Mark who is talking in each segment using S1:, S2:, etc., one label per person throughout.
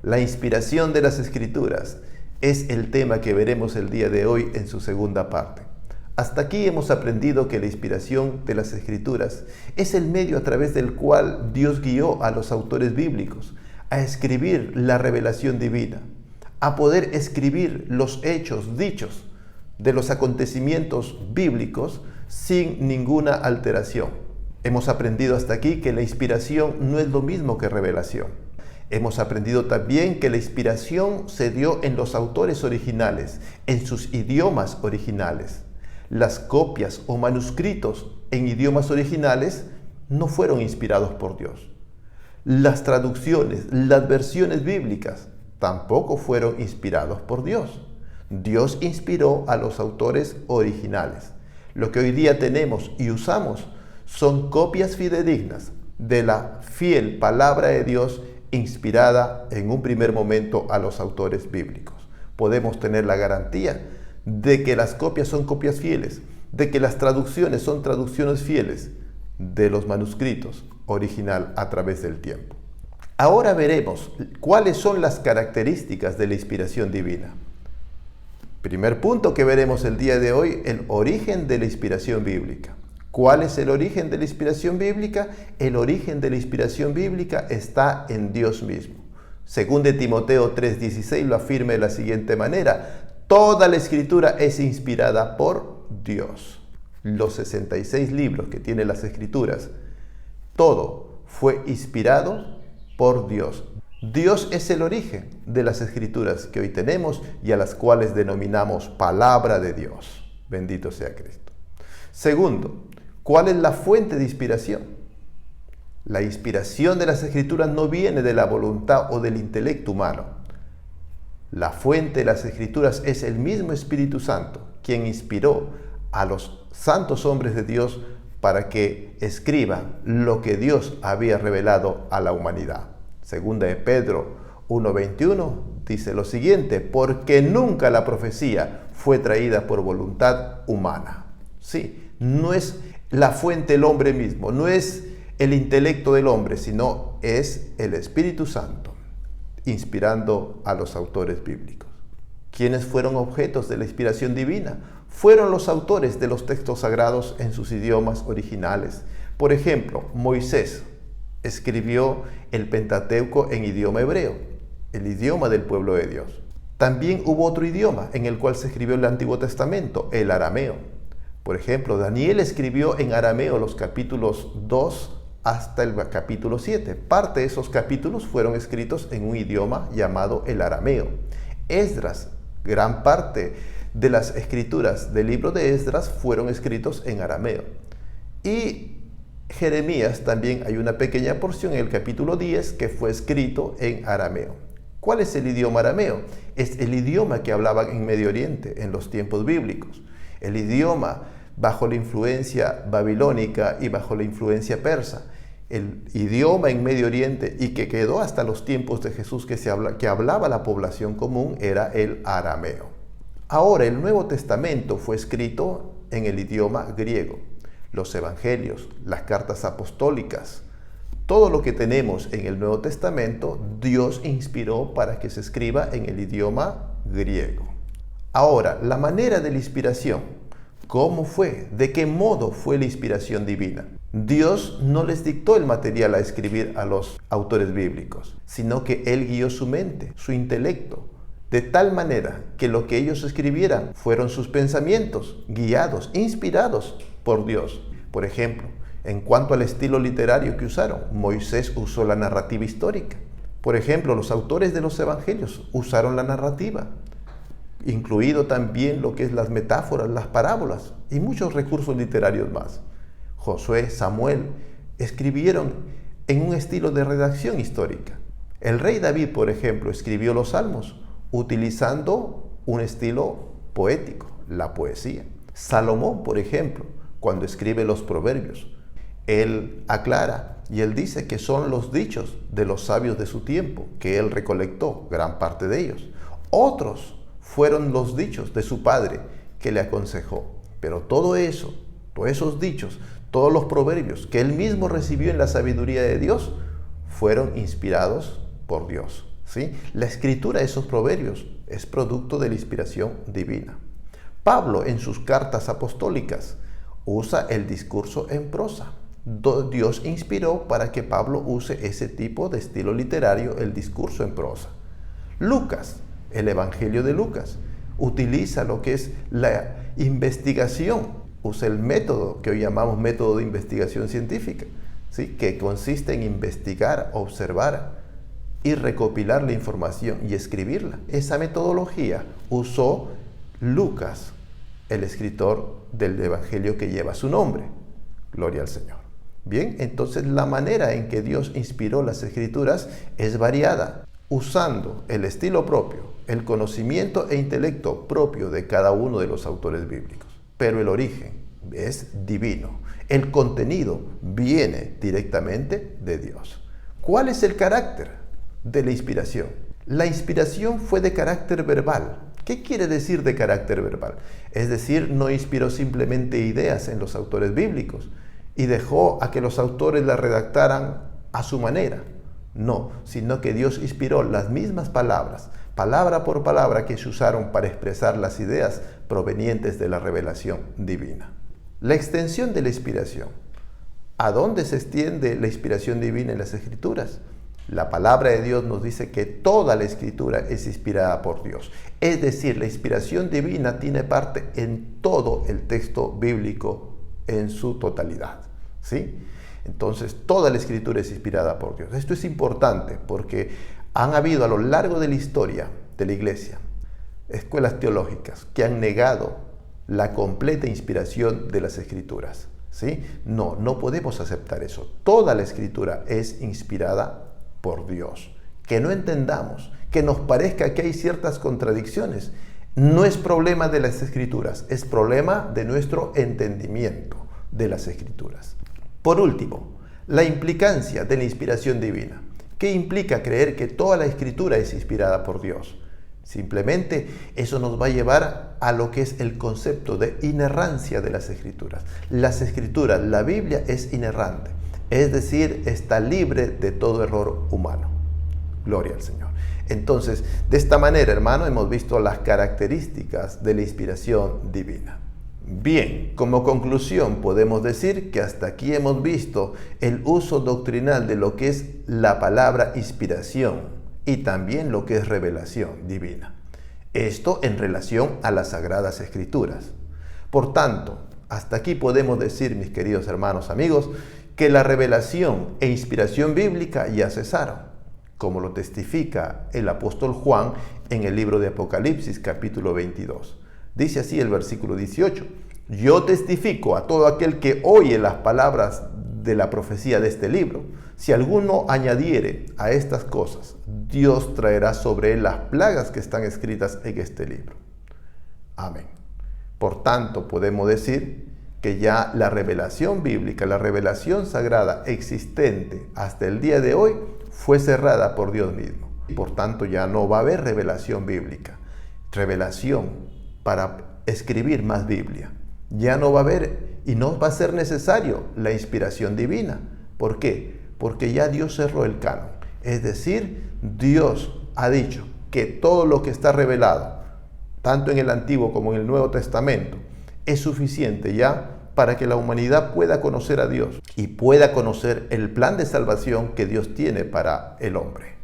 S1: La inspiración de las Escrituras es el tema que veremos el día de hoy en su segunda parte. Hasta aquí hemos aprendido que la inspiración de las Escrituras es el medio a través del cual Dios guió a los autores bíblicos a escribir la revelación divina, a poder escribir los hechos dichos de los acontecimientos bíblicos sin ninguna alteración. Hemos aprendido hasta aquí que la inspiración no es lo mismo que revelación. Hemos aprendido también que la inspiración se dio en los autores originales, en sus idiomas originales. Las copias o manuscritos en idiomas originales no fueron inspirados por Dios. Las traducciones, las versiones bíblicas tampoco fueron inspirados por Dios. Dios inspiró a los autores originales. Lo que hoy día tenemos y usamos son copias fidedignas de la fiel palabra de Dios inspirada en un primer momento a los autores bíblicos. Podemos tener la garantía de que las copias son copias fieles, de que las traducciones son traducciones fieles de los manuscritos original a través del tiempo. Ahora veremos cuáles son las características de la inspiración divina. Primer punto que veremos el día de hoy, el origen de la inspiración bíblica. ¿Cuál es el origen de la inspiración bíblica? El origen de la inspiración bíblica está en Dios mismo. Según de Timoteo 3:16 lo afirma de la siguiente manera: toda la escritura es inspirada por Dios. Los 66 libros que tienen las escrituras, todo fue inspirado por Dios. Dios es el origen de las escrituras que hoy tenemos y a las cuales denominamos palabra de Dios. Bendito sea Cristo. Segundo, ¿cuál es la fuente de inspiración? La inspiración de las escrituras no viene de la voluntad o del intelecto humano. La fuente de las escrituras es el mismo Espíritu Santo, quien inspiró a los santos hombres de Dios para que escriban lo que Dios había revelado a la humanidad. Segunda de Pedro 1:21 dice lo siguiente: porque nunca la profecía fue traída por voluntad humana. Sí, no es la fuente el hombre mismo, no es el intelecto del hombre, sino es el Espíritu Santo inspirando a los autores bíblicos. ¿Quiénes fueron objetos de la inspiración divina? Fueron los autores de los textos sagrados en sus idiomas originales. Por ejemplo, Moisés escribió el Pentateuco en idioma hebreo, el idioma del pueblo de Dios. También hubo otro idioma en el cual se escribió el Antiguo Testamento, el arameo. Por ejemplo, Daniel escribió en arameo los capítulos 2 hasta el capítulo 7. Parte de esos capítulos fueron escritos en un idioma llamado el arameo. Esdras, gran parte de las escrituras del libro de Esdras fueron escritos en arameo. Y Jeremías también hay una pequeña porción en el capítulo 10 que fue escrito en arameo. ¿Cuál es el idioma arameo? Es el idioma que hablaban en Medio Oriente en los tiempos bíblicos. El idioma bajo la influencia babilónica y bajo la influencia persa. El idioma en Medio Oriente y que quedó hasta los tiempos de Jesús que hablaba la población común era el arameo. Ahora el Nuevo Testamento fue escrito en el idioma griego. Los evangelios, las cartas apostólicas, todo lo que tenemos en el Nuevo Testamento, Dios inspiró para que se escriba en el idioma griego. Ahora, la manera de la inspiración, ¿cómo fue? ¿De qué modo fue la inspiración divina? Dios no les dictó el material a escribir a los autores bíblicos, sino que Él guió su mente, su intelecto, de tal manera que lo que ellos escribieran fueron sus pensamientos, guiados, inspirados por Dios. Por ejemplo, en cuanto al estilo literario que usaron, Moisés usó la narrativa histórica. Por ejemplo, los autores de los evangelios usaron la narrativa, incluido también lo que es las metáforas, las parábolas y muchos recursos literarios más. Josué, Samuel escribieron en un estilo de redacción histórica. El rey David, por ejemplo, escribió los salmos utilizando un estilo poético, la poesía. Salomón, por ejemplo, cuando escribe los proverbios, él aclara y él dice que son los dichos de los sabios de su tiempo, que él recolectó gran parte de ellos. Otros fueron los dichos de su padre que le aconsejó. Pero todo eso, todos esos dichos, todos los proverbios que él mismo recibió en la sabiduría de Dios, fueron inspirados por Dios. ¿sí? La escritura de esos proverbios es producto de la inspiración divina. Pablo en sus cartas apostólicas usa el discurso en prosa. Dios inspiró para que Pablo use ese tipo de estilo literario, el discurso en prosa. Lucas, el Evangelio de Lucas, utiliza lo que es la investigación, usa el método que hoy llamamos método de investigación científica, ¿sí? Que consiste en investigar, observar y recopilar la información y escribirla. Esa metodología usó Lucas, el escritor del Evangelio que lleva su nombre. Gloria al Señor. Bien, entonces la manera en que Dios inspiró las Escrituras es variada, usando el estilo propio, el conocimiento e intelecto propio de cada uno de los autores bíblicos. Pero el origen es divino. El contenido viene directamente de Dios. ¿Cuál es el carácter de la inspiración? La inspiración fue de carácter verbal. ¿Qué quiere decir de carácter verbal? Es decir, no inspiró simplemente ideas en los autores bíblicos y dejó a que los autores las redactaran a su manera. No, sino que Dios inspiró las mismas palabras, palabra por palabra, que se usaron para expresar las ideas provenientes de la revelación divina. La extensión de la inspiración. ¿A dónde se extiende la inspiración divina en las Escrituras? La palabra de Dios nos dice que toda la Escritura es inspirada por Dios. Es decir, la inspiración divina tiene parte en todo el texto bíblico en su totalidad, ¿sí? Entonces, toda la Escritura es inspirada por Dios. Esto es importante porque han habido a lo largo de la historia de la Iglesia escuelas teológicas que han negado la completa inspiración de las Escrituras, ¿sí? No podemos aceptar eso. Toda la Escritura es inspirada por Dios. Que no entendamos, que nos parezca que hay ciertas contradicciones, no es problema de las Escrituras, es problema de nuestro entendimiento de las Escrituras. Por último, la implicancia de la inspiración divina. ¿Qué implica creer que toda la Escritura es inspirada por Dios? Simplemente eso nos va a llevar a lo que es el concepto de inerrancia de las Escrituras. Las Escrituras, la Biblia es inerrante, es decir, está libre de todo error humano. Gloria al Señor. Entonces, de esta manera, hermano, hemos visto las características de la inspiración divina. Bien, como conclusión podemos decir que hasta aquí hemos visto el uso doctrinal de lo que es la palabra inspiración y también lo que es revelación divina. Esto en relación a las Sagradas Escrituras. Por tanto, hasta aquí podemos decir, mis queridos hermanos, amigos, que la revelación e inspiración bíblica ya cesaron, como lo testifica el apóstol Juan en el libro de Apocalipsis, capítulo 22. Dice así el versículo 18: yo testifico a todo aquel que oye las palabras de la profecía de este libro. Si alguno añadiere a estas cosas, Dios traerá sobre él las plagas que están escritas en este libro. Amén. Por tanto, podemos decir que ya la revelación bíblica, la revelación sagrada existente hasta el día de hoy, fue cerrada por Dios mismo. Por tanto, ya no va a haber revelación bíblica, revelación para escribir más Biblia. Ya no va a haber y no va a ser necesario la inspiración divina. ¿Por qué? Porque ya Dios cerró el canon. Es decir, Dios ha dicho que todo lo que está revelado, tanto en el Antiguo como en el Nuevo Testamento, es suficiente ya para que la humanidad pueda conocer a Dios y pueda conocer el plan de salvación que Dios tiene para el hombre.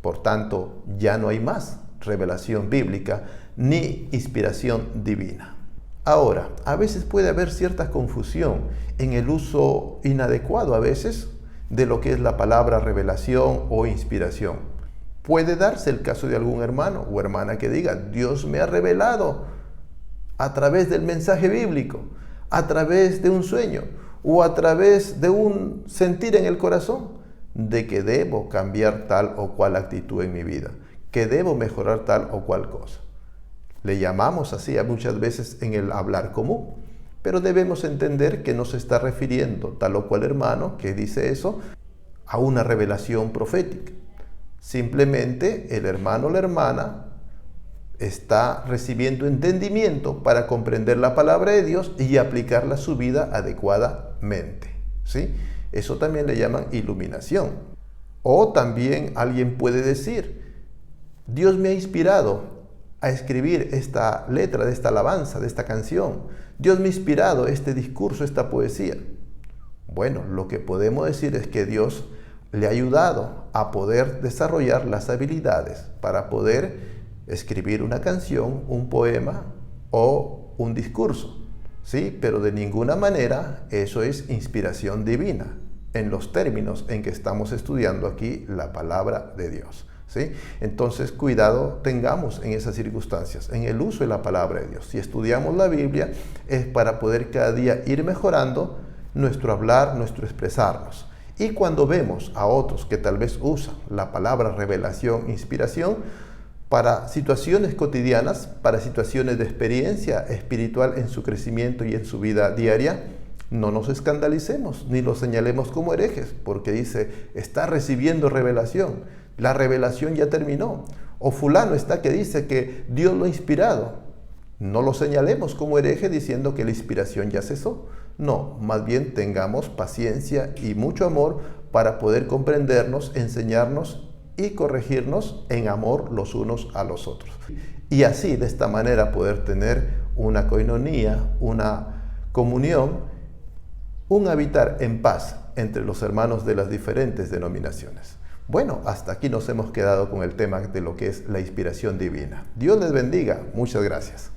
S1: Por tanto, ya no hay más revelación bíblica ni inspiración divina. Ahora, a veces puede haber cierta confusión en el uso inadecuado a veces de lo que es la palabra revelación o inspiración. Puede darse el caso de algún hermano o hermana que diga: Dios me ha revelado a través del mensaje bíblico, a través de un sueño o a través de un sentir en el corazón de que debo cambiar tal o cual actitud en mi vida, que debo mejorar tal o cual cosa. Le llamamos así a muchas veces en el hablar común, pero debemos entender que no se está refiriendo tal o cual hermano que dice eso a una revelación profética. Simplemente el hermano o la hermana está recibiendo entendimiento para comprender la palabra de Dios y aplicarla a su vida adecuadamente, ¿sí? Eso también le llaman iluminación. O también alguien puede decir: Dios me ha inspirado a escribir esta letra de esta alabanza, de esta canción. Dios me ha inspirado este discurso, esta poesía. Bueno, lo que podemos decir es que Dios le ha ayudado a poder desarrollar las habilidades para poder escribir una canción, un poema o un discurso, ¿sí? Pero de ninguna manera eso es inspiración divina en los términos en que estamos estudiando aquí la palabra de Dios, ¿sí? Entonces, cuidado tengamos en esas circunstancias, en el uso de la palabra de Dios. Si estudiamos la Biblia es para poder cada día ir mejorando nuestro hablar, nuestro expresarnos. Y cuando vemos a otros que tal vez usan la palabra revelación, inspiración, para situaciones cotidianas, para situaciones de experiencia espiritual en su crecimiento y en su vida diaria, no nos escandalicemos ni los señalemos como herejes, porque dice, está recibiendo revelación, la revelación ya terminó. O fulano está que dice que Dios lo ha inspirado. No lo señalemos como hereje diciendo que la inspiración ya cesó. No, más bien tengamos paciencia y mucho amor para poder comprendernos, enseñarnos y corregirnos en amor los unos a los otros. Y así, de esta manera, poder tener una coinonía, una comunión, un habitar en paz entre los hermanos de las diferentes denominaciones. Bueno, hasta aquí nos hemos quedado con el tema de lo que es la inspiración divina. Dios les bendiga. Muchas gracias.